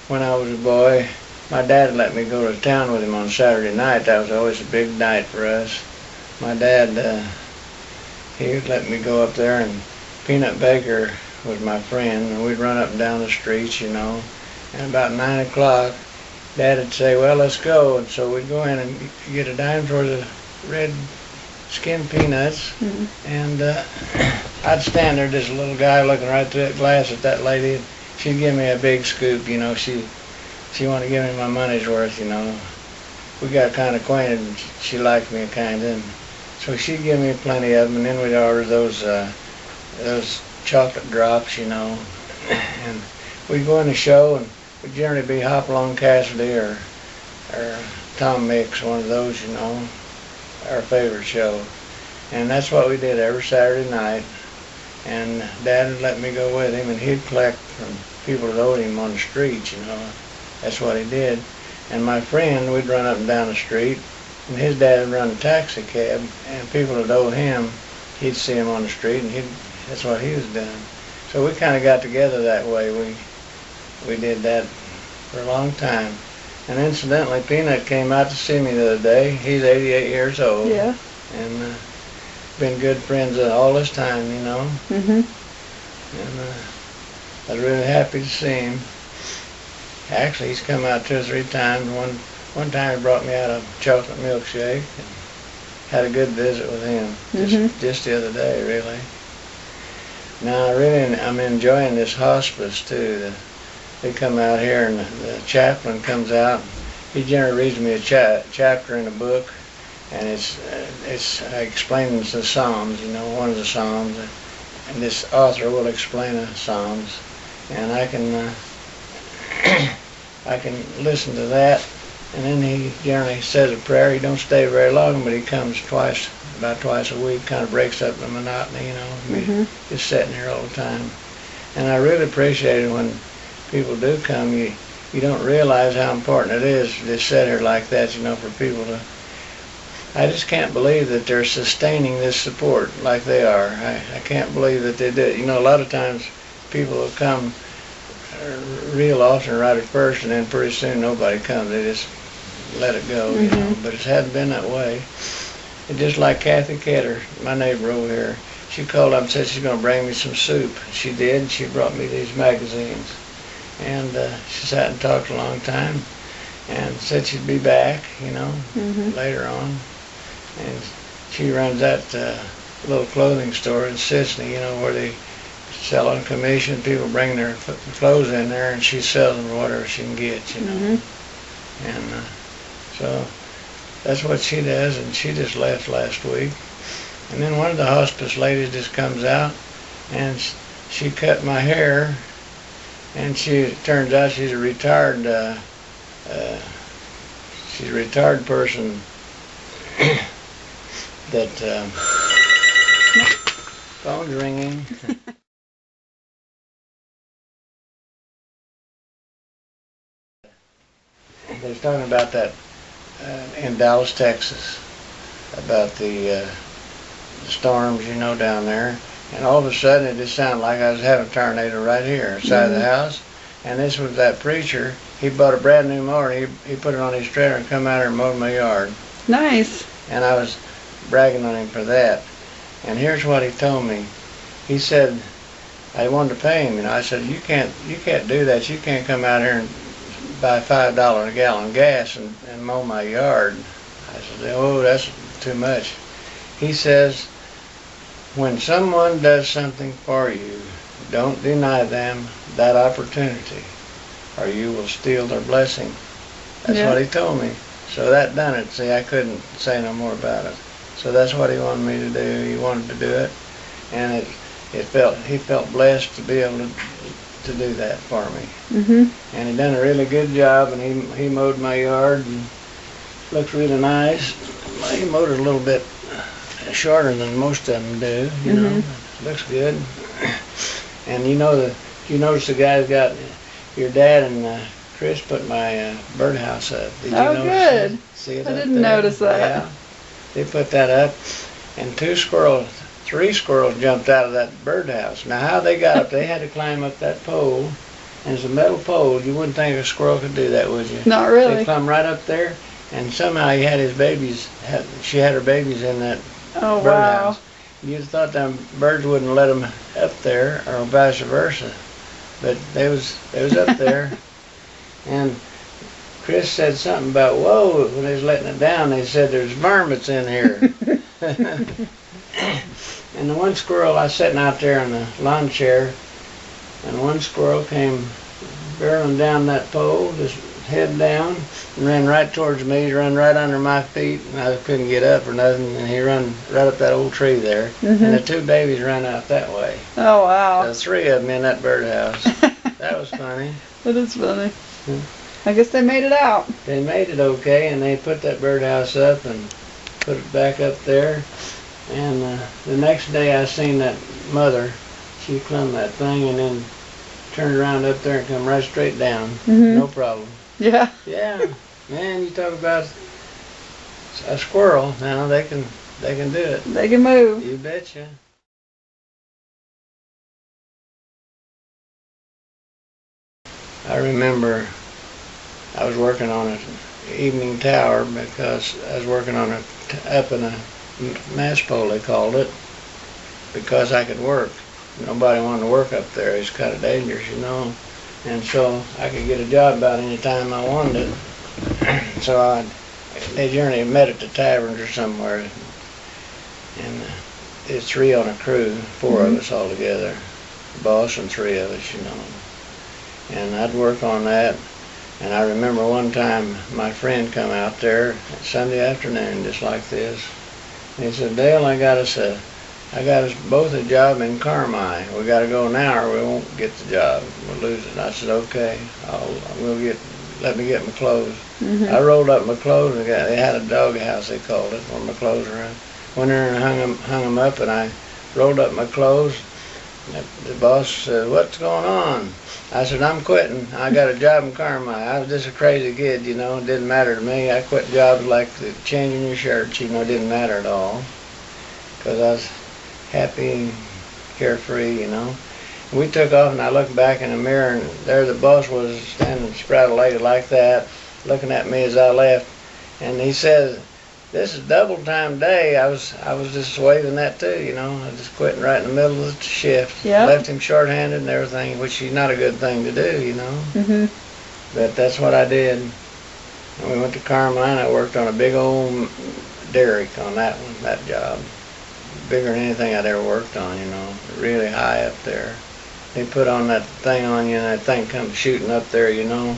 when I was a boy, my dad let me go to town with him on Saturday night. That was always a big night for us. My dad, he would let me go up there, and Peanut Baker was my friend, and we'd run up and down the streets, you know. And about 9 o'clock, Dad would say, well, let's go. And so we'd go in and get a dime for the red skinned peanuts. And I'd stand there, just a little guy looking right through that glass at that lady. And she'd give me a big scoop, you know. She wanted to give me my money's worth, you know. We got kind of acquainted, and she liked me kind of. And so she'd give me plenty of them, and then we'd order those chocolate drops, you know. And we'd go in the show, and would generally be Hopalong Cassidy or Tom Mix, one of those, you know, our favorite show. And that's what we did every Saturday night. And Dad would let me go with him, and he'd collect from people that owed him on the street, you know. That's what he did. And my friend, we'd run up and down the street, and his dad would run a taxi cab, and people that owed him, he'd see him on the street, and that's what he was doing. So we kind of got together that way. We did that for a long time. And incidentally, Peanut came out to see me the other day. He's 88 years old. Yeah. And been good friends all this time, you know. And I was really happy to see him. Actually, he's come out 2 or 3 times. One time he brought me out a chocolate milkshake. And had a good visit with him. Just the other day, really. Now, I'm enjoying this hospice, too. They come out here, and the chaplain comes out. He generally reads me a chapter in a book, and it's explaining the Psalms, you know, one of the Psalms. And this author will explain the Psalms, and I can listen to that. And then he generally says a prayer. He don't stay very long, but he comes about twice a week, kind of breaks up the monotony, you know, just sitting here all the time. And I really appreciate it when people do come. You don't realize how important it is to just sit here like that, you know, for people to. I just can't believe that they're sustaining this support like they are. I can't believe that they do it. You know, a lot of times people will come real often right at first, and then pretty soon nobody comes. They just let it go, you know. But it hasn't been that way. And just like Kathy Ketter, my neighbor over here, she called up and said she's going to bring me some soup. She did. She brought me these magazines. And she sat and talked a long time and said she'd be back, you know, later on. And she runs that little clothing store in Sisney, you know, where they sell on commission. People bring their clothes in there, and she sells them for whatever she can get, you know. And so that's what she does, and she just left last week. And then one of the hospice ladies just comes out, and she cut my hair, and turns out she's a retired person that phone's ringing. They was talking about that in Dallas, Texas, about the storms, you know, down there. And all of a sudden, it just sounded like I was having a tornado right here inside the house. And this was that preacher. He bought a brand new mower. He put it on his trailer and come out here and mowed my yard. Nice. And I was bragging on him for that. And here's what he told me. He said, I wanted to pay him. You know, I said, you can't do that. You can't come out here and buy $5 a gallon gas and mow my yard. I said, oh, that's too much. He says, when someone does something for you, don't deny them that opportunity, or you will steal their blessing. That's what he told me. So that done it. See, I couldn't say no more about it. So that's what he wanted me to do. He wanted to do it, and he felt blessed to be able to do that for me. And he done a really good job, and he mowed my yard, and looks really nice. He mowed it a little bit shorter than most of them do, you know. Looks good. And you notice the guy's got, your dad and Chris put my birdhouse up. Did you notice good. That? See it I up didn't there? notice that. Yeah. They put that up, and 3 squirrels jumped out of that birdhouse. Now how they got up, they had to climb up that pole, and it's a metal pole. You wouldn't think a squirrel could do that, would you? Not really. They climb right up there, and somehow he had his babies. She had her babies in that Oh, birdhouse. wow. You'd thought them birds wouldn't let them up there, or vice versa, but they was up there, and Chris said something about, whoa, when they was letting it down. They said there's varmints in here. And the one squirrel, I was sitting out there in the lawn chair, and one squirrel came barreling down that pole, just head down, and ran right towards me. He ran right under my feet, and I couldn't get up or nothing, and he ran right up that old tree there. Mm-hmm. And the two babies ran out that way. Oh, wow. The three of them in that birdhouse. That was funny. That is funny. Hmm. I guess they made it out. They made it okay, and they put that birdhouse up and put it back up there. And the next day I seen that mother, she climbed that thing and then turned around up there and come right straight down. Mm-hmm. No problem. Yeah. Yeah, man, you talk about a squirrel. Now they can do it. They can move. You betcha. I remember I was working on an evening tower because I was working on up in a mast pole, they called it, because I could work. Nobody wanted to work up there. It's kind of dangerous, you know. And so I could get a job about any time I wanted it. So they generally met at the taverns or somewhere. And there's three on a crew, 4 of us all together. The boss and 3 of us, you know. And I'd work on that. And I remember one time my friend come out there Sunday afternoon just like this. And he said, Dale, I got us both a job in Carmi. We got to go now or we won't get the job. We'll lose it. And I said, okay, let me get my clothes. Mm-hmm. I rolled up my clothes and they had a dog house, they called it, where my clothes were in. Went there and hung them up, and I rolled up my clothes. And the boss said, what's going on? I said, I'm quitting. I got a job in Carmi. I was just a crazy kid, you know. It didn't matter to me. I quit jobs like changing your shirts, you know. It didn't matter at all. Because I was happy and carefree, you know. And we took off, and I looked back in the mirror, and there the boss was standing spraddle-legged like that, looking at me as I left. And he said, this is double time day. I was just waving that too, you know. I was just quitting right in the middle of the shift. Yep. Left him short-handed and everything, which is not a good thing to do, you know. Mm-hmm. But that's what I did. And we went to Carmine. I worked on a big old derrick on that one, that job. Bigger than anything I'd ever worked on, you know. Really high up there. They put on that thing on you, and that thing comes shooting up there, you know.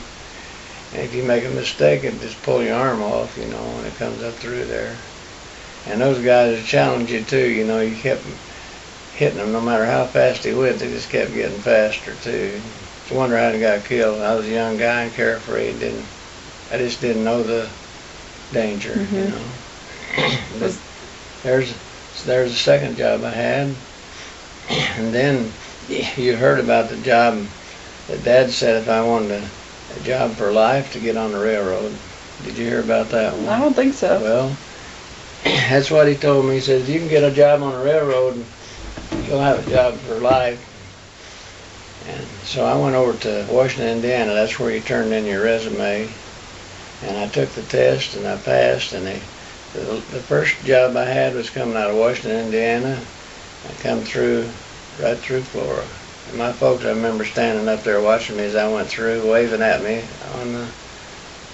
And if you make a mistake, it just pull your arm off, you know, when it comes up through there. And those guys would challenge you too, you know. You kept hitting them no matter how fast he went. They just kept getting faster too. It's a wonder how he got killed. I was a young guy and carefree. I just didn't know the danger, Mm-hmm. you know. But there's the second job I had. And then you heard about the job that Dad said if I wanted a job for life to get on the railroad. Did you hear about that one? I don't think so. Well, that's what he told me. He said, if you can get a job on the railroad, you'll have a job for life. And so I went over to Washington, Indiana. That's where you turned in your resume. And I took the test and I passed. And the first job I had was coming out of Washington, Indiana. I come right through Flora. And my folks, I remember standing up there watching me as I went through, waving at me on the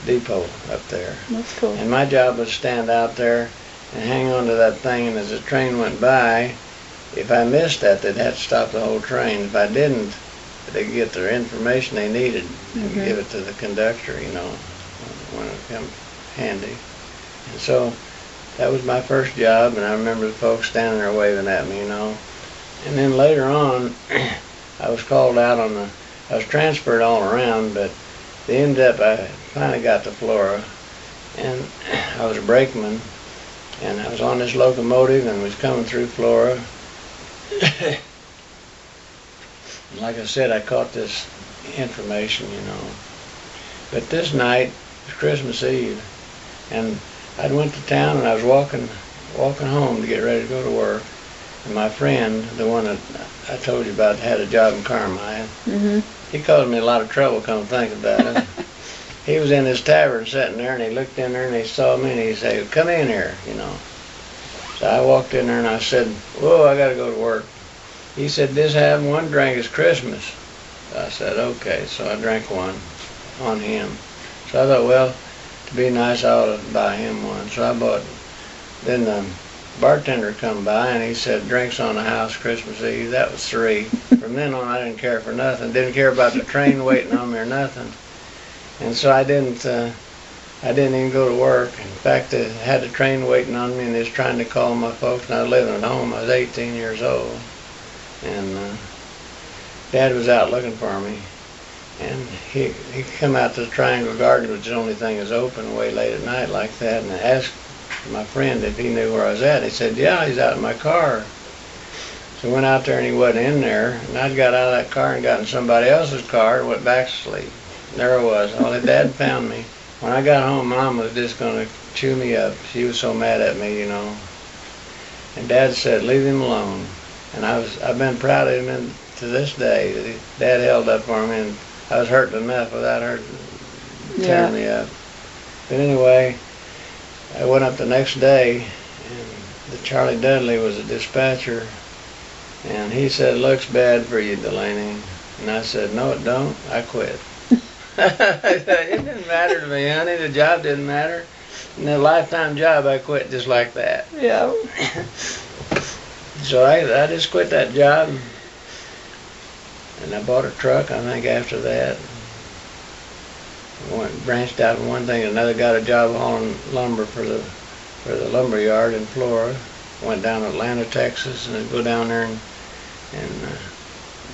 depot up there. That's cool. And my job was to stand out there and hang on to that thing, and as the train went by, if I missed that, they'd have to stop the whole train. If I didn't, they'd get their information they needed and give it to the conductor, you know, when it come handy. And so that was my first job, and I remember the folks standing there waving at me, you know. And then later on, I was called out I was transferred all around, but the end up, I finally got to Flora, and I was a brakeman, and I was on this locomotive and was coming through Flora. And like I said, I caught this information, you know. But this night was Christmas Eve, and I went to town and I was walking home to get ready to go to work. And my friend, the one that I told you about, had a job in Carmine. Mhm. He caused me a lot of trouble, come think about it. He was in his tavern sitting there, and he looked in there and he saw me and he said, "Come in here," you know. So I walked in there and I said, "Whoa, I gotta go to work." He said, "Just have one drink, it's Christmas." I said, "Okay," so I drank one on him. So I thought, well, to be nice, I ought to buy him one. So I bought, then the bartender come by and he said, "Drinks on the house Christmas Eve." That was 3. From then on, I didn't care for nothing. Didn't care about the train waiting on me or nothing. And so I didn't even go to work. In fact, I had the train waiting on me and they was trying to call my folks, and I was living at home. I was 18 years old. And Dad was out looking for me. And he come out to the Triangle Garden, which is the only thing that's open, way late at night like that, and I asked my friend if he knew where I was at. He said, "Yeah, he's out in my car." So I went out there and he wasn't in there, and I'd got out of that car and got in somebody else's car and went back to sleep. There I was. Well, Dad found me. When I got home, Mom was just going to chew me up. She was so mad at me, you know. And Dad said, "Leave him alone." And I've been proud of him to this day. Dad held up for me, and I was hurting enough without her tearing me up. But anyway, I went up the next day, and the Charlie Dudley was a dispatcher, and he said, "Looks bad for you, Delaney." And I said, "No, it don't. I quit." It didn't matter to me, honey. The job didn't matter. In a lifetime job, I quit just like that. Yeah. So I just quit that job, and I bought a truck, I think, after that. Branched out from one thing to another, got a job hauling lumber for the lumber yard in Florida. Went down to Atlanta, Texas, and I'd go down there and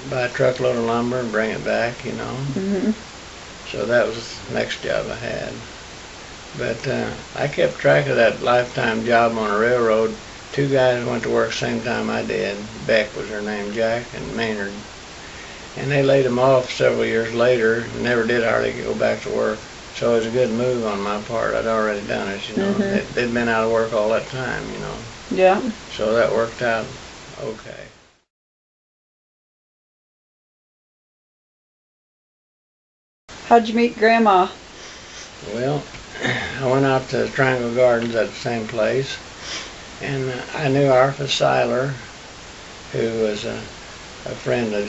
buy a truckload of lumber and bring it back, you know. Mhm. So that was the next job I had. But I kept track of that lifetime job on a railroad. 2 guys went to work same time I did. Beck was her name, Jack, and Maynard. And they laid them off several years later and never did hardly go back to work. So it was a good move on my part. I'd already done it, you know. They'd been out of work all that time, you know. Yeah. So that worked out okay. How'd you meet Grandma? Well, I went out to Triangle Gardens at the same place, and I knew Arthur Seiler, who was a friend of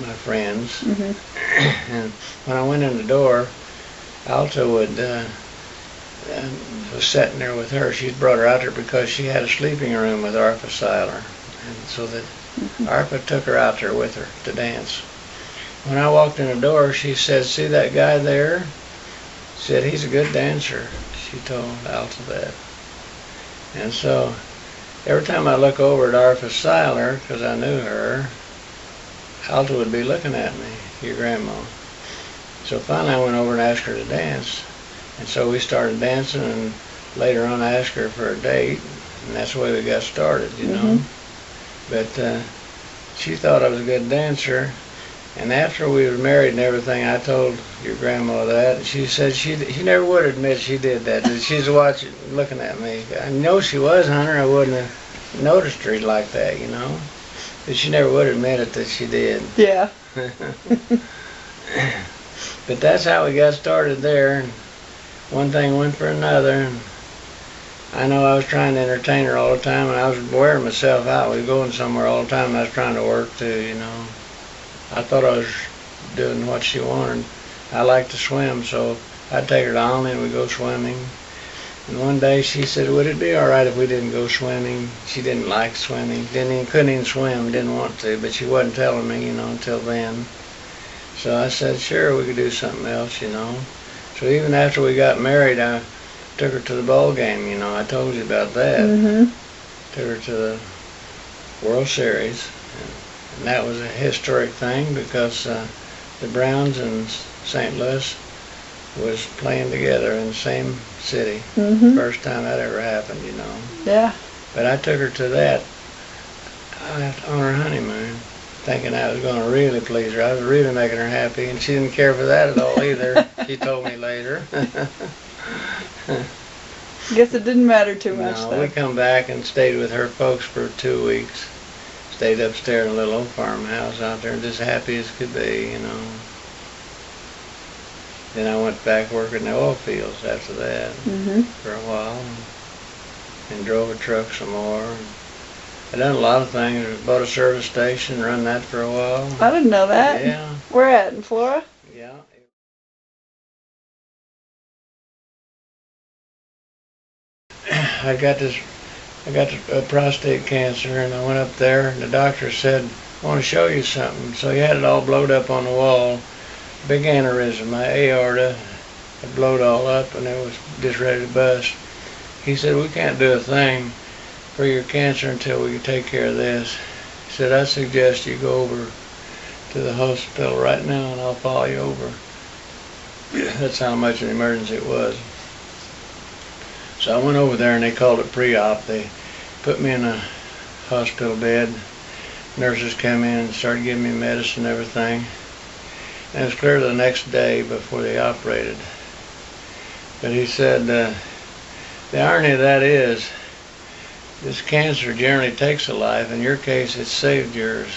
my friend's. Mhm. And when I went in the door, Alta was sitting there with her. She'd brought her out there because she had a sleeping room with Arthur Seiler, and so that Arthur took her out there with her to dance. When I walked in the door, she said, "See that guy there?" She said, "He's a good dancer." She told Alta that. And so every time I look over at Arthur Seiler, because I knew her, Alta would be looking at me, your grandma. So finally I went over and asked her to dance. And so we started dancing, and later on I asked her for a date, and that's the way we got started, you know. But she thought I was a good dancer. And after we were married and everything, I told your grandma that, and she said she never would admit she did that. She's watching, looking at me. I know she was, Hunter. I wouldn't have noticed her like that, you know. But she never would admit it that she did. Yeah. But that's how we got started there. And one thing went for another. And I know I was trying to entertain her all the time, and I was wearing myself out. We were going somewhere all the time, and I was trying to work too, you know. I thought I was doing what she wanted. I like to swim, so I'd take her to Almy and we'd go swimming. And one day she said, "Would it be all right if we didn't go swimming?" She didn't like swimming. Couldn't even swim, didn't want to, but she wasn't telling me, you know, until then. So I said, "Sure, we could do something else, you know." So even after we got married, I took her to the ball game, you know. I told you about that. Took her to the World Series. And that was a historic thing because the Browns and St. Louis was playing together in the same city. First time that ever happened, you know. Yeah. But I took her to that on her honeymoon, thinking I was going to really please her. I was really making her happy, and she didn't care for that at all either. She told me later. Guess it didn't matter too much, No, though. we come back and stayed with her folks for 2 weeks. Stayed upstairs in a little old farmhouse out there, just happy as could be, you know. Then I went back working in the oil fields after that for a while, and drove a truck some more. I done a lot of things. Bought a service station, run that for a while. I didn't know that. Yeah. Where at, in Florida? Yeah. I got prostate cancer, and I went up there, and the doctor said, I want to show you something. So he had it all blowed up on the wall. Big aneurysm. My aorta had blowed all up, and it was just ready to bust. He said, we can't do a thing for your cancer until we can take care of this. He said, I suggest you go over to the hospital right now, and I'll follow you over. That's how much an emergency it was. So I went over there, and they called it pre-op. They put me in a hospital bed. Nurses came in and started giving me medicine and everything. And it was clear the next day before they operated. But he said, the irony of that is, this cancer generally takes a life. In your case, it saved yours.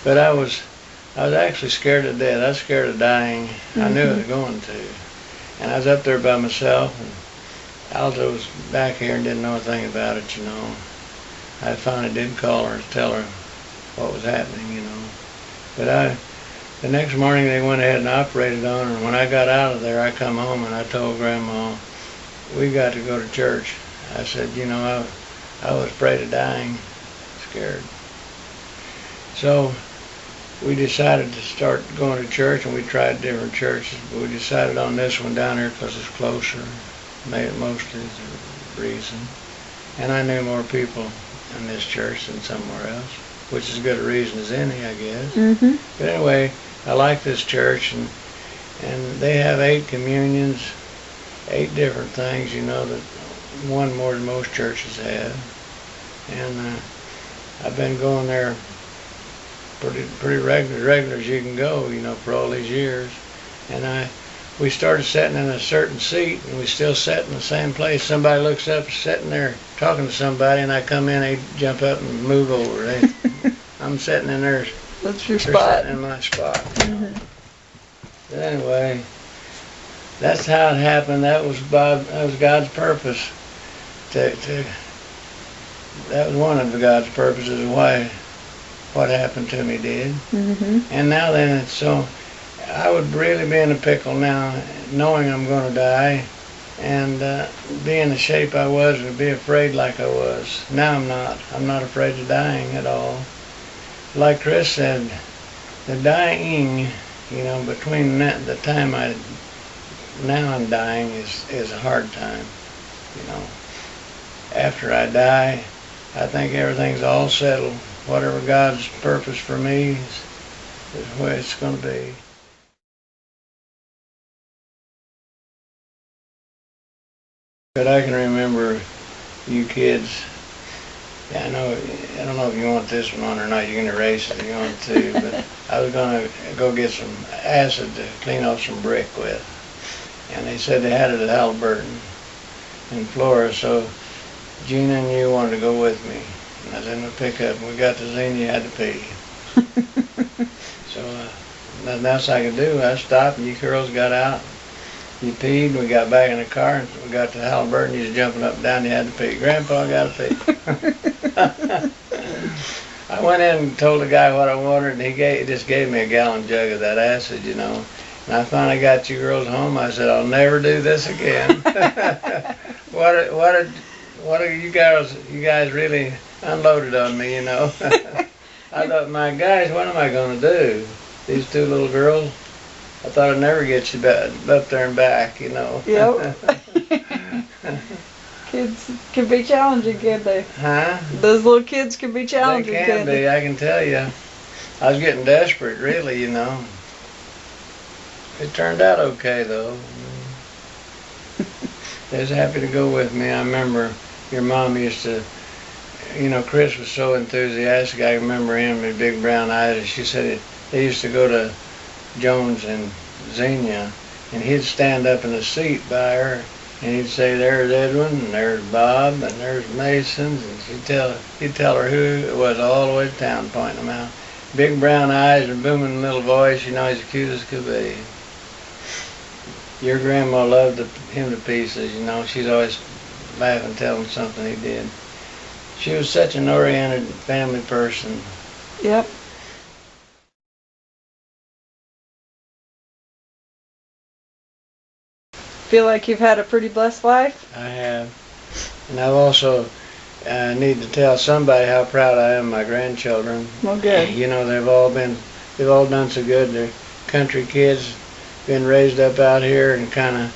But I was actually scared to death. I was scared of dying. I knew I was going to. And I was up there by myself, and Alta was back here and didn't know a thing about it, you know. I finally did call her and tell her what was happening, you know. But the next morning they went ahead and operated on her, and when I got out of there, I come home and I told Grandma, we got to go to church. I said, you know, I was afraid of dying, scared. So we decided to start going to church, and we tried different churches, but we decided on this one down here because it's closer. Made it mostly the reason. And I knew more people in this church than somewhere else, which is as good a reason as any, I guess. But anyway, I like this church, and they have 8 communions, 8 different things, you know, that one more than most churches have. And I've been going there pretty regular as you can go, you know, for all these years. And we started sitting in a certain seat, and we still sat in the same place. Somebody looks up, sitting there talking to somebody, and I come in, they jump up and move over. I'm sitting in there. That's your spot. Sitting in my spot. But anyway, that's how it happened. That was God's purpose. That was one of God's purposes why what happened to me did. And now then, it's so. I would really be in a pickle now, knowing I'm going to die, and be in the shape I was, and be afraid like I was. Now I'm not. I'm not afraid of dying at all. Like Chris said, the dying, you know, between the time now I'm dying is a hard time, you know. After I die, I think everything's all settled. Whatever God's purpose for me is where it's going to be. But I can remember you kids. Yeah, I don't know if you want this one on or not. You can erase it if you want to. But I was going to go get some acid to clean off some brick with. And they said they had it at Halliburton in Florida. So Gina and you wanted to go with me. And I was in the pickup. And we got to Xenia, you had to pee. So nothing else I could do. I stopped, and you girls got out. You peed, we got back in the car, and we got to Halliburton. You was jumping up and down, you had to pee. Grandpa, I got to pee. I went in and told the guy what I wanted, and he just gave me a gallon jug of that acid, you know. And I finally got you girls home. I said, I'll never do this again. What are you guys really unloaded on me, you know. I thought, my guys, what am I going to do? These 2 little girls? I thought I'd never get you up there and back, you know. Yep. Kids can be challenging, can't they? Huh? Those little kids can be challenging, They can be, I can tell you. I was getting desperate, really, you know. It turned out okay, though. They was happy to go with me. I remember your mom used to, you know, Chris was so enthusiastic. I remember him with big brown eyes. She said they used to go to Jones and Xenia, and he'd stand up in the seat by her, And he'd say, there's Edwin, and there's Bob, and there's Masons, and he'd tell her who it was all the way to town, pointing them out. Big brown eyes and booming little voice, he's as cute as could be. Your grandma loved him to pieces, she's always laughing, telling something he did. She was such an oriented family person. Yep. Feel like you've had a pretty blessed life? I have. And I've also need to tell somebody how proud I am of my grandchildren. Well, good. They've all done so good. They're country kids, been raised up out here and kind of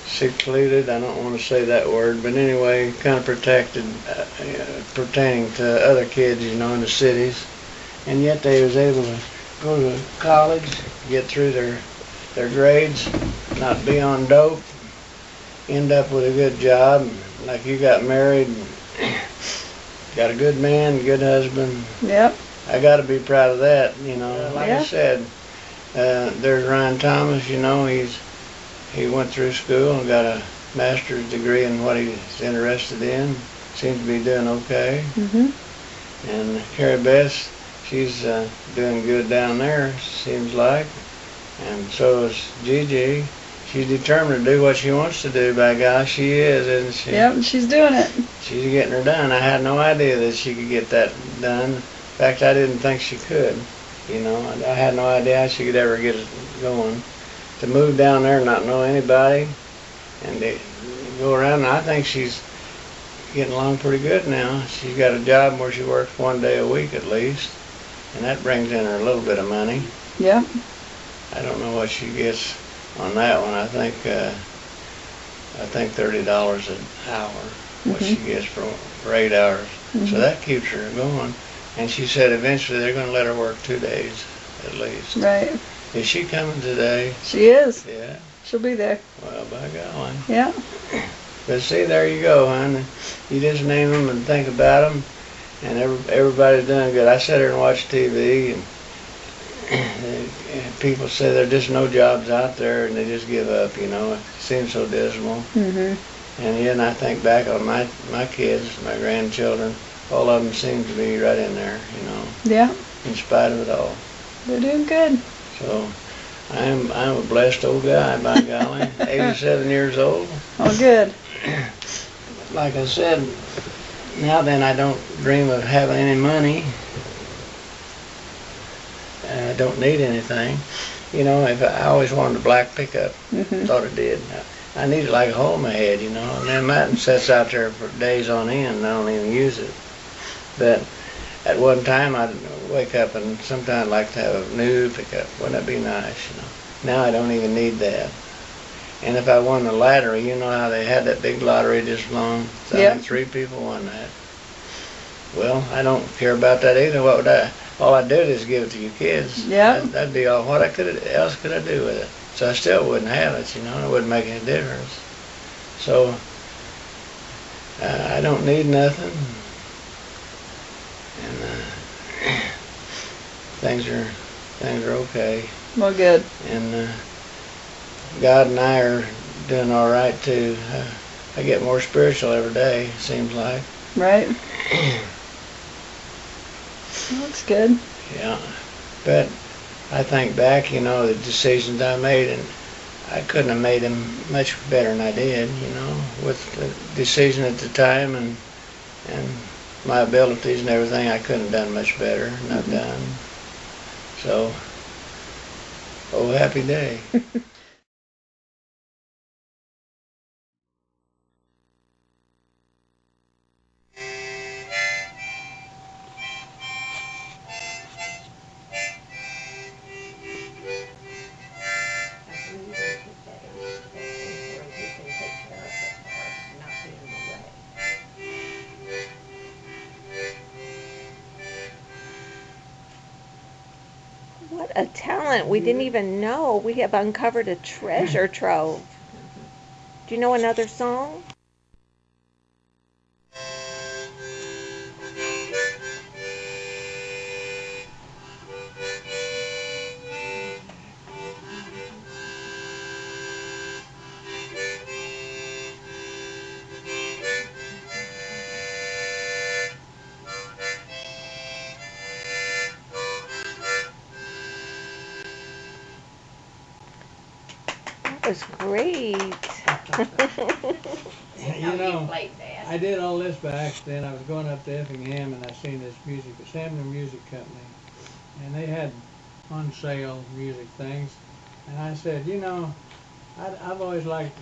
secluded. I don't want to say that word, but anyway, kind of protected, pertaining to other kids, in the cities. And yet they was able to go to college, get through their grades, not be on dope, end up with a good job. Like you got married, got a good man, good husband. Yep. I got to be proud of that, Like Yeah. I said, there's Ryan Thomas, he went through school and got a master's degree in what he's interested in. Seems to be doing okay. And Carrie Bess, she's doing good down there, seems like. And so is Gigi. She's determined to do what she wants to do, by gosh, she is, isn't she? Yep, she's doing it. She's getting her done. I had no idea that she could get that done. In fact, I didn't think she could. I had no idea how she could ever get it going. To move down there and not know anybody, and to go around, and I think she's getting along pretty good now. She's got a job where she works 1 day a week at least, and that brings in her a little bit of money. Yep. I don't know what she gets on that one. I think $30 an hour, what she gets for 8 hours. So that keeps her going. And she said eventually they're going to let her work 2 days at least. Right. Is she coming today? She is. Yeah. She'll be there. Well, by golly. Yeah. But see, there you go, hon. You just name them and think about them, and everybody's doing good. I sit here and watch TV, and people say there are just no jobs out there, and they just give up, It seems so dismal. And then I think back on my kids, my grandchildren, all of them seem to be right in there, Yeah. in spite of it all. They're doing good. So I'm a blessed old guy, by golly. 87 years old. Oh, good. Like I said, now then I don't dream of having any money. I don't need anything. If I always wanted a black pickup. Thought I did. I need it like a hole in my head, And then Martin sits out there for days on end and I don't even use it. But at one time I'd wake up and sometimes I'd like to have a new pickup. Wouldn't that be nice, Now I don't even need that. And if I won the lottery, how they had that big lottery just long? So I think 3 people won that. Well, I don't care about that either. What would all I'd do is give it to your kids. Yeah. That'd be all. What else could I do with it? So I still wouldn't have it, It wouldn't make any difference. So I don't need nothing. And things are okay. Well, good. And God and I are doing all right too. I get more spiritual every day, seems like. Right. Looks good. Yeah. But I think back, the decisions I made, and I couldn't have made them much better than I did, with the decision at the time and my abilities and everything. I couldn't have done much better than I've done. So, oh, happy day. What a talent. We didn't even know. We have uncovered a treasure trove. Do you know another song? That was great. You know, I did all this by accident. I was going up to Effingham and I seen this music, Samuel Music Company, and they had on sale music things. And I said, you know, I've always liked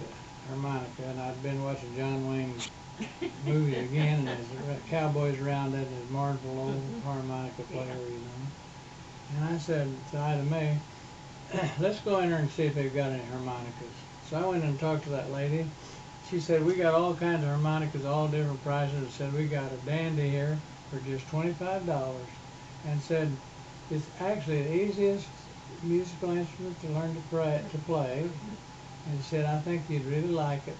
harmonica, and I've been watching John Wayne movies again, and there's cowboys around that, this mournful old harmonica player, you know. And I said to Ida Mae, let's go in there and see if they've got any harmonicas. So I went and talked to that lady. She said, we got all kinds of harmonicas, all different prices. And said, we got a dandy here for just $25. And said, it's actually the easiest musical instrument to learn to play. And said, I think you'd really like it.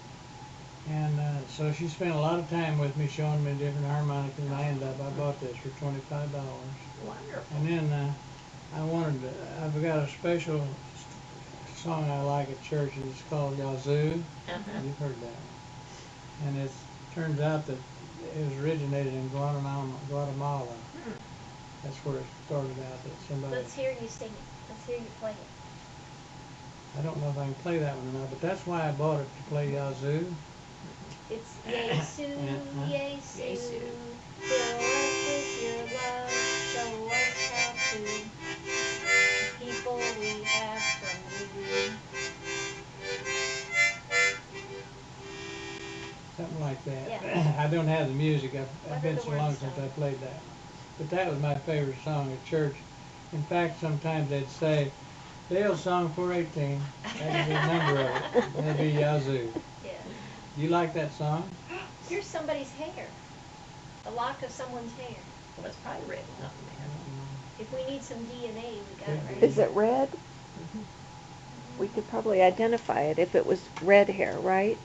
And so she spent a lot of time with me showing me different harmonicas, and I bought this for $25. Wonderful. And then I've got a special song I like at church. It's called Yazoo. You've heard that one. And it turns out that it was originated in Guatemala. That's where it started out. That somebody. Let's hear you sing it. Let's hear you play it. I don't know if I can play that one or not, but that's why I bought it, to play Yazoo. It's Yesu, Yesu, Yesu. fill us with your love, show us how to the people we have from you. Something like that. Yeah. I don't have the music. What I've are been the so long words, since though? I played that one. But that was my favorite song at church. In fact, sometimes they'd say, Dale song 418. That'd be the number of it. That'd be Yazoo. Yeah. You like that song? Here's somebody's hair. A lock of someone's hair. Well, it's probably written on If we need some DNA, we got it right there. Is here. it red? We could probably identify it if it was red hair, right?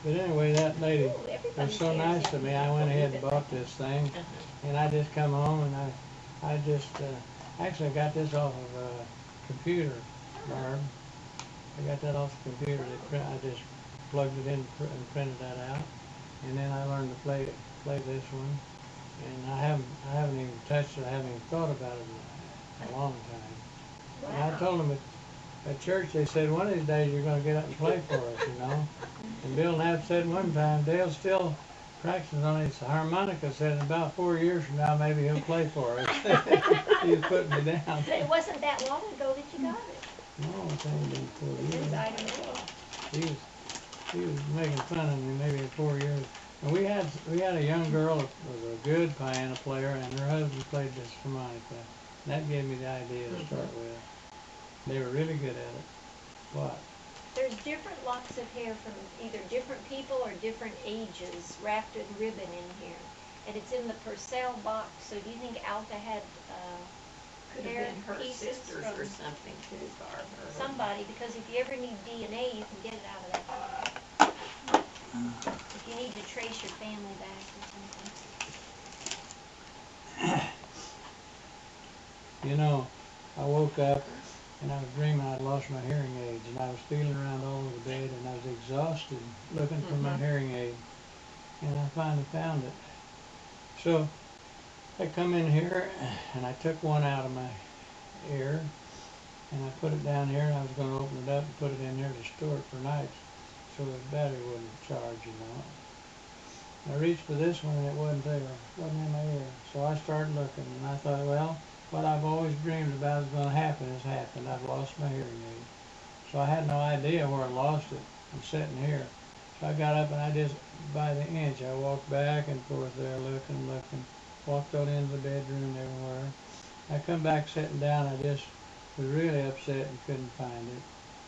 But anyway, that lady Ooh, was everybody's so hair's nice to in me. here. I went ahead and bought this thing, and I just come home and I just actually got this off of a computer, Barb. I got that off the computer. I just plugged it in and printed that out, and then I learned to play this one. And I haven't even touched it. I haven't even thought about it in a long time. And I told them at church, they said, one of these days you're going to get up and play for us, you know. And Bill Knapp said one time, Dale's still practicing on his harmonica. Said in about 4 years from now, maybe he'll play for us. He was putting me down. But it wasn't that long ago that you got it. No, it's only been 4 There's years. Ida Mae. He was making fun of me maybe in 4 years. And we had a young girl that was a good piano player, and her husband played this harmonica. And that gave me the idea to start with. They were really good at it. What? There's different locks of hair from either different people or different ages wrapped in ribbon in here. And it's in the Purcell box. So do you think Alta had Could hair have been her pieces sisters from or something too, Barb. somebody? Because if you ever need DNA, you can get it out of that box. If you need to trace your family back or something. You know, I woke up and I was dreaming I'd lost my hearing aids, and I was feeling around all over the bed, and I was exhausted looking for my hearing aid, and I finally found it. So I come in here and I took one out of my ear and I put it down here, and I was going to open it up and put it in here to store it for nights so the battery wouldn't charge, you know. I reached for this one and it wasn't there, wasn't in my ear. So I started looking and I thought, well, what I've always dreamed about is going to happen has happened. I've lost my hearing aid. So I had no idea where I lost it. I'm sitting here. So I got up and I just, by the inch, I walked back and forth there looking, walked out into the bedroom everywhere. I come back sitting down, I just was really upset and couldn't find it.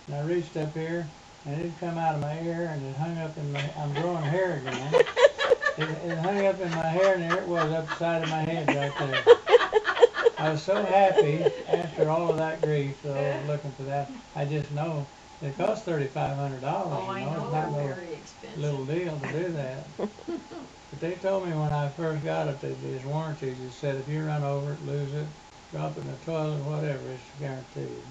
And I reached up here and it come out of my ear and it hung up in my, I'm growing hair again. It hung up in my hair and there it was up the side of my head right there. I was so happy after all of that grief, though, looking for that. I just know it cost $3,500. Oh, I you know, know, it's not they're no very expensive. little deal to do that. But they told me when I first got it, these warranties, they said if you run over it, lose it, drop it in the toilet, whatever, it's guaranteed.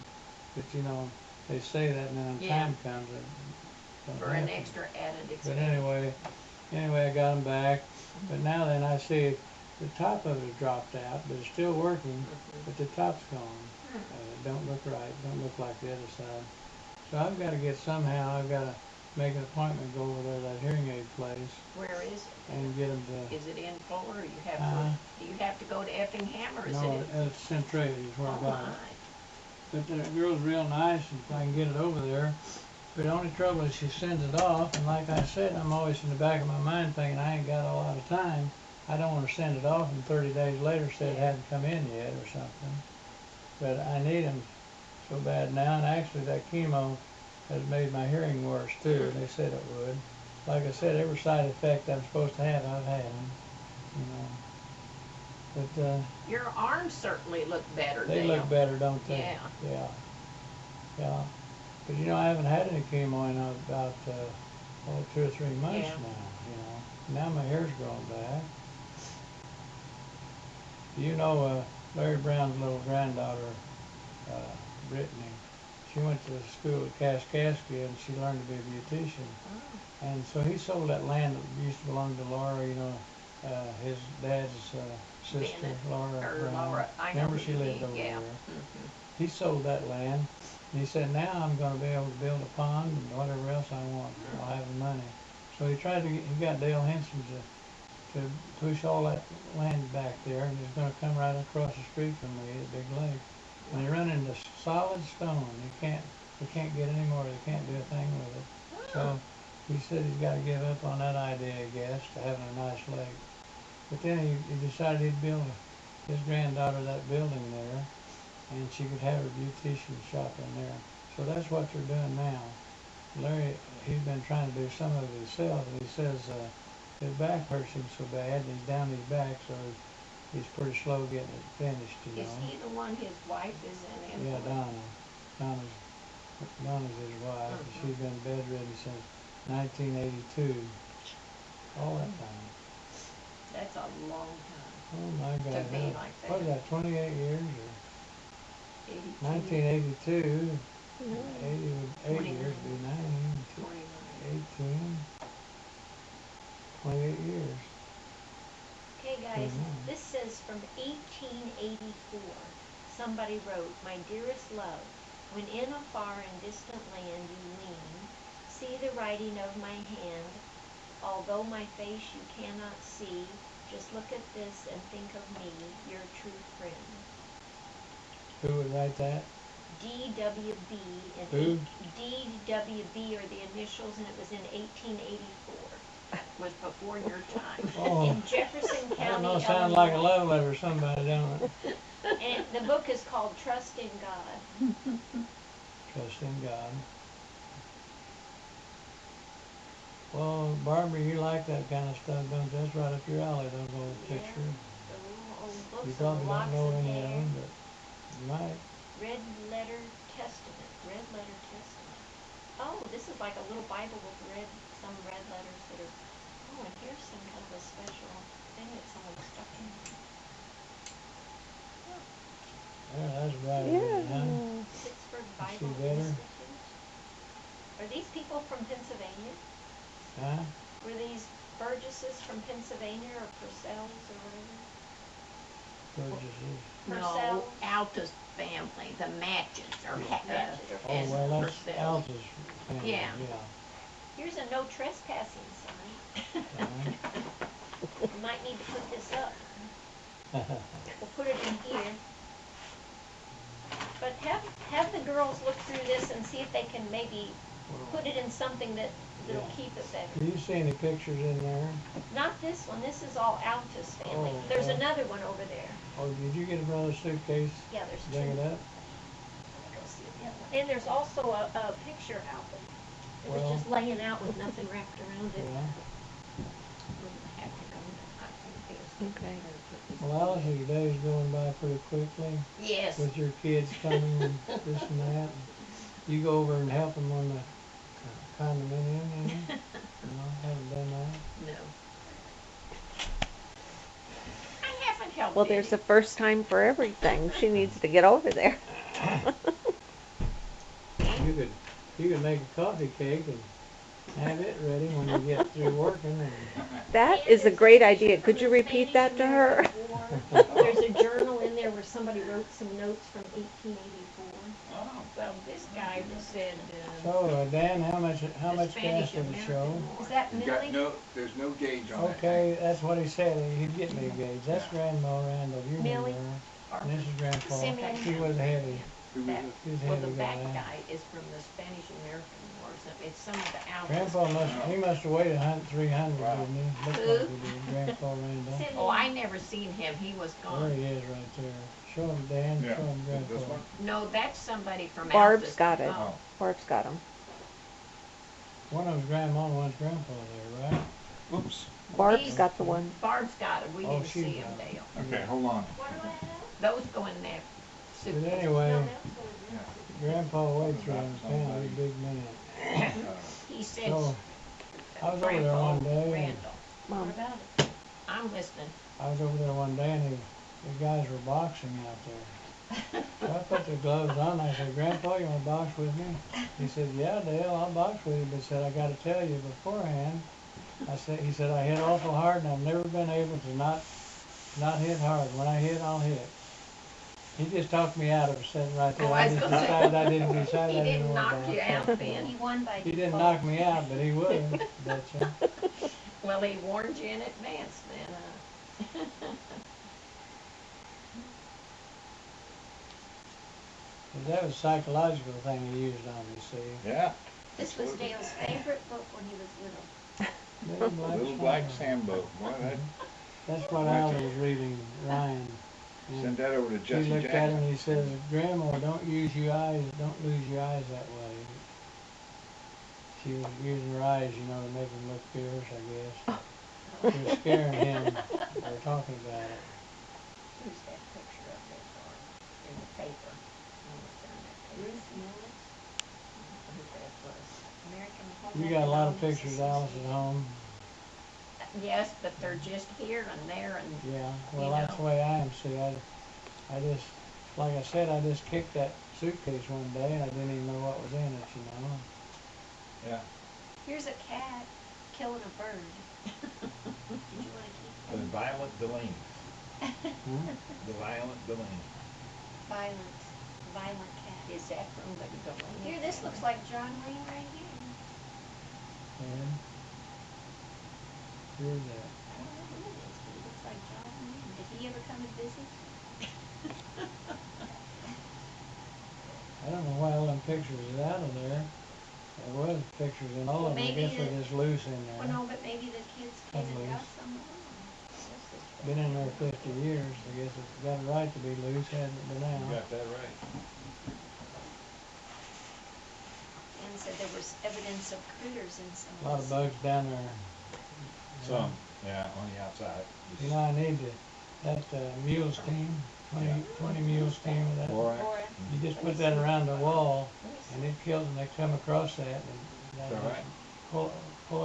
But you know, they say that, and then when Yeah. time comes, it don't For an happen. extra added But expense. anyway, I got them back. But now then, I see the top of it dropped out, but it's still working, but the top's gone. It don't look right. Don't look like the other side. So I've got to get somehow, I've got to make an appointment, go over there to that hearing aid place Where is and get them to, Is it in Fuller, or you have Uh, to, do you have to go to Effingham, or is it no, in? it's Centralia is where I Oh got my, it. But the girl's real nice and if I can get it over there. But the only trouble is she sends it off, and like I said, I'm always in the back of my mind thinking I ain't got a lot of time. I don't want to send it off and 30 days later say it hadn't come in yet or something. But I need them so bad now, and actually that chemo has made my hearing worse too, and they said it would. Like I said, every side effect I'm supposed to have, I've had them, you know. But your arms certainly look better now. they look better, don't they? Yeah. Yeah. Yeah. But you know, I haven't had any chemo in about 2 or 3 months Yeah. now. You know, now my hair's growing back. You know, Larry Brown's little granddaughter, Brittany. She went to school at Kaskaskia and she learned to be a beautician. Oh. And so he sold that land that used to belong to Laura. You know, his dad's sister, Bennett, Laura or Brown. Laura, I know Remember who she you lived mean, over yeah. there. Mhm. He sold that land, and he said, now I'm going to be able to build a pond and whatever else I want. I'll have the money. So he tried to get, he got Dale Henson to push all that land back there, and he's going to come right across the street from me at Big Lake. And they run into solid stone. They can't get any more. They can't do a thing with it. So he said he's got to give up on that idea, I guess, to having a nice lake. But then he decided he'd build his granddaughter that building there, and she could have her beautician shop in there. So that's what they're doing now. Larry, he's been trying to do some of it himself, and he says his back hurts him so bad, and he's down his back, so he's pretty slow getting it finished, you know. Is he the one his wife is in? Yeah, Influence? Donna's his wife. Mhm. She's been bedridden since 1982. All that time. That's a long time. Oh my God. To be huh? like that. What is that, 28 years or 82, 1982? No. 8 years would be 29. 18, 28 years. Okay, guys, Mhm. this says from 1884. Somebody wrote, "My dearest love, when in a far and distant land you lean, see the writing of my hand. Although my face you cannot see, just look at this and think of me, your true friend." Who would write that? DWB and Who? DWB are the initials, and it was in 1884. Was before your time. Oh. In Jefferson County, I don't know, sounds like a Illinois. love letter to somebody, don't it? And the book is called Trust in God. Trust in God. Well, Barbara, you like that kind of stuff, don't you? That's right up your alley, those old Yeah. pictures. The little old You books of probably the don't locks know of any of hair. them, but you might. Red Letter Testament. Red Letter Testament. Oh, this is like a little Bible with some red letters that are. Oh, and here's some kind of a special thing that someone stuck in. Yeah, that's right. Yeah. Pittsburgh see Bible better? Institute. Are these people from Pennsylvania? Huh? Were these Burgesses from Pennsylvania or Purcells or whatever? Burgesses. No, Purcell? Alta's family, the Matches are Matches or Oh, and well, that's Purcell. Alta's family, Yeah. Here's a no trespassing sign. We might need to put this up. Yeah. We'll put it in here. But have the girls look through this and see if they can maybe put it in something that'll Yeah. keep it better. Do you see any pictures in there? Not this one. This is all Alta's family. Oh, There's well. another one over there. Oh, did you get another suitcase? Yeah, there's two. Bring it up? Let me go see the other one. And there's also a picture album. It was Well. just laying out with nothing wrapped around it. Yeah. We'll have to go to- I think Okay. Well, Alice, your day's going by pretty quickly Yes. with your kids coming and this and that. You go over and help them on the condominium, you know? No, haven't done that. No. I haven't helped Well, there's a any. first time for everything. She needs to get over there. You could make a coffee cake and have it ready when you get through working. And That is a great idea. Could you repeat that to her? There's a journal in there where somebody wrote some notes from 1884. Oh, well, this guy guy said, So, Dan, how much the gas Spanish did it show? American War. Is that You got Millie? there's no gauge on that Okay, that's what he said. He'd get me a gauge. That's Yeah. Grandma Randall. You remember Millie? her. And this is Grandpa. Simeon. He was heavy. thing. Who was it? He was a Well, the heavy back guy. guy is from the Spanish American Wars. It's some of the albums. Grandpa he must have weighed 300, Wow. didn't he? Looked Who? like he did. Grandpa Randall. Simeon. Oh, I never seen him. He was There gone. he is right there. Show him, Dan. Yeah. Show him This Grandpa. one? No, that's somebody from Barb's Alpha's. got it. Oh. Barb's got them. One of them's Grandma and one's Grandpa there, right? Whoops. Barb's These- got the one. Barb's got it. We Oh, didn't she's see him, got it. Dale. Okay, hold on. What do I have? Those go in that But suitcase. anyway, No, that's what Grandpa weighed 300 pounds. He's a big man. He said. So, I was over there Grandpa one day, and Randall. What Mom. about it? I'm listening. I was over there one day, and the guys were boxing out there. So I put the gloves on. I said, Grandpa, you want to box with me? He said, yeah, Dale, I'll box with you. But he said, I got to tell you beforehand. He said, I hit awful hard, and I've never been able to not hit hard. When I hit, I'll hit. He just talked me out of it, sitting right there. Oh, I I was just gonna say, decided I didn't decide He I didn't didn't want knock to you box. out, Ben. He won by He didn't default. knock me out, but he would. Betcha. Well, he warned you in advance then. But that was a psychological thing he used on me, see. Yeah. This was Dale's favorite book when he was little. Little Black Sambo. Boy, That's what Al was reading, Ryan. And send that over to he Jesse looked at him Jackson. and he says, Grandma, don't lose your eyes that way. She was using her eyes, to make him look fierce, I guess. She was scaring him. They were talking about it. Who's that picture of that Barb in the paper? Oh, it's in that paper. Ruth Millis, Who that was. American Home You got a lot of Economics pictures, Alice, at Association. home. Yes, but they're just here and there and Yeah, well, You that's know. the way I am. See, I just, like I said, I just kicked that suitcase one day and I didn't even know what was in it, Yeah. Here's a cat killing a bird. Did you want to keep The them? violent Delaney. Hmm? The violent Delaney. Violent cat. is that from the Delaney? Here, this looks like John Wayne right here. And here's that. I don't know who it is, but it looks like John Wayne. Did he ever come and visit? I don't know why all them pictures is out of there. There was pictures in all of them. I Maybe guess they're the- just loose in there. Well, no, but maybe the kids came and got Unloose. some of them. Been in there 50 years. I guess it's got a right to be loose, hasn't it, been You out? got that right. And said there was evidence of critters in some A lot of of this. bugs down there. Some, yeah, on the outside. I need that mules team, 20 mules team of that. Borax. Laura, You just put that around the wall and it kills them. They come across that and Is that right? pull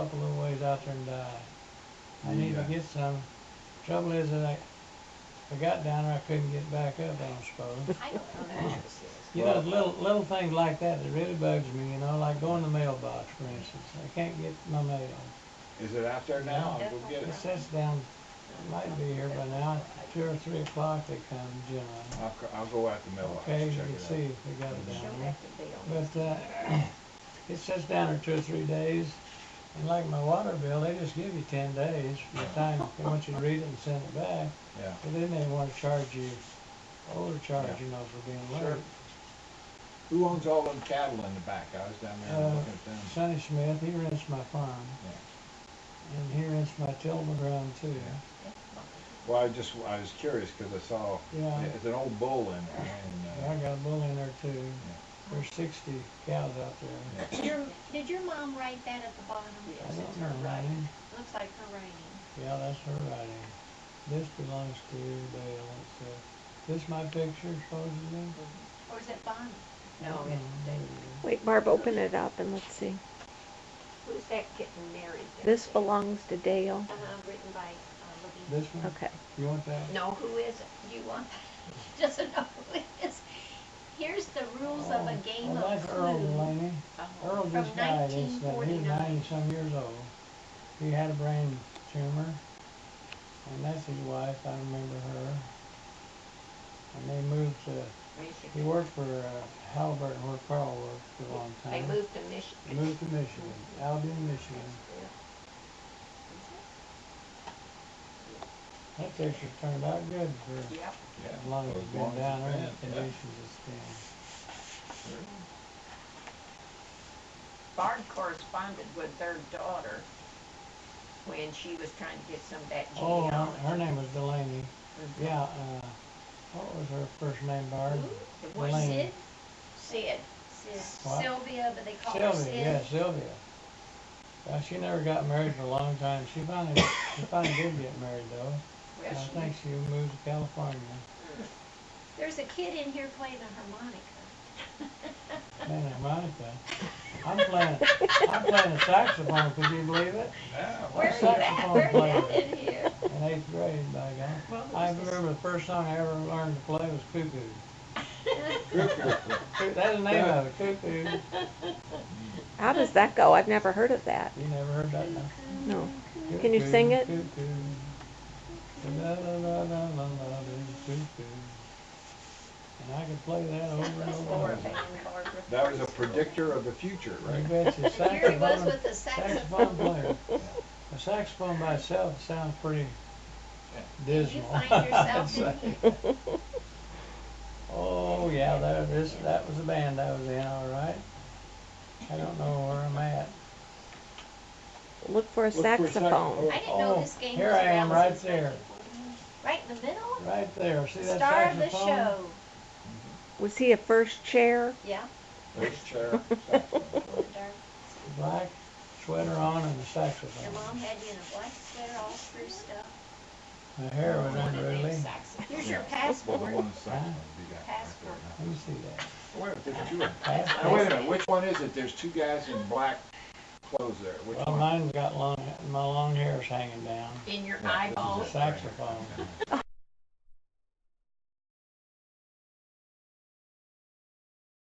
up a little ways out there and die. I need to Yeah. get some. Trouble is that I got down there, I couldn't get back up, I don't suppose. I don't know that. You know, little things like that really bugs me, like going to the mailbox, for instance. I can't get my mail. Is it out there now? I'll go get It it. sits down, it might be here by now, 2 or 3 o'clock they come generally. I'll go out the mailbox, Okay, check you can it see out. if they got it Show down there. that to Bill. But it sits down there 2 or 3 days, and like my water bill, they just give you 10 days from the time they want you to read it and send it back. Yeah. But then they want to charge you, overcharge, Yeah. for being Sure. late. Who owns all them cattle in the back? I was down there looking at them. Sonny Smith, he rents my farm, Yeah. and he rents my tillable ground too. Yeah. Well, I was curious because I saw, Yeah. it's an old bull in there I and, got a bull in there too. There's 60 cows out there. Did your mom write that at the bottom? I don't know, writing. Looks like her writing. Yeah, that's her writing. This belongs to Dale. This my picture, supposedly? Or is it Bonnie? No, it's David. Wait, Barb, open it up and let's see. Who's that getting married? there? This belongs to Dale. Written by Levine. This one? Okay. You want that? No, who is it? You want that? He doesn't know who it is. Here's the rules of a game Well, of that's Earl Clue. Delaney. Oh, Earl just From died. He was 1949. 90-some years old. He had a brain tumor, and that's his wife. I remember her. And they moved to He Michigan. worked for Halliburton, where Carl worked for a long They time. moved to He Michigan. moved to Michigan, Albion, Michigan. That picture turned out good for Yep. Yeah. as long as As it's long been as down it's there, and the been, yeah. conditions it's been. Bard corresponded with their daughter when she was trying to get some of that Oh, genealogy. her name was Delaney. Mhm. Yeah, what was her first name, Barb? It was Delaney. Sid. What? Sylvia, but they call her Sylvia, Sid. yeah, Sylvia. Well, she never got married for a long time. She finally did get married though. Well, I she think she moved to California. There's a kid in here playing a harmonica. Man, harmonica. I'm playing a saxophone, could you believe it? Yeah, Where are well, you at? saxophone Where are player. you at in here? In 8th grade, by God. I remember the first song I ever learned to play was Cuckoo. That's the name of it, Cuckoo. How does that go? I've never heard of that. You never heard that? No. No. Can you sing it? Cuckoo. La la la la la la, cuckoo. And I could play that over and That's over. Laura and over. Van Barbara. That was a predictor of the future, You right? bet you, Here he was saxophone, with the saxophone saxophone. player. A saxophone by itself sounds pretty Did you dismal. find I'd yourself say. in Oh, yeah, that was the band I was in, all right. I don't know where I'm at. Look for a Look for a saxophone. I didn't know Oh, this game here was I am, around right since there. 1949. Right in the middle? Right there, see that Star of the saxophone? show. Was he a first chair? Yeah. There's chair, saxophone. In the dark. Black sweater on and a Your saxophone. mom had you in a black sweater all spruced up. My hair was unruly. Here's your Well, the passport. one that's saxophone, be that right Passport. Let me see that. there. Wait, there's two of them. Passport. Now, wait a minute, which one is it? There's two guys in black clothes there. Which Well, one? mine's got my long hair's hanging down. In your Yeah, this is eyeballs. it. Saxophone.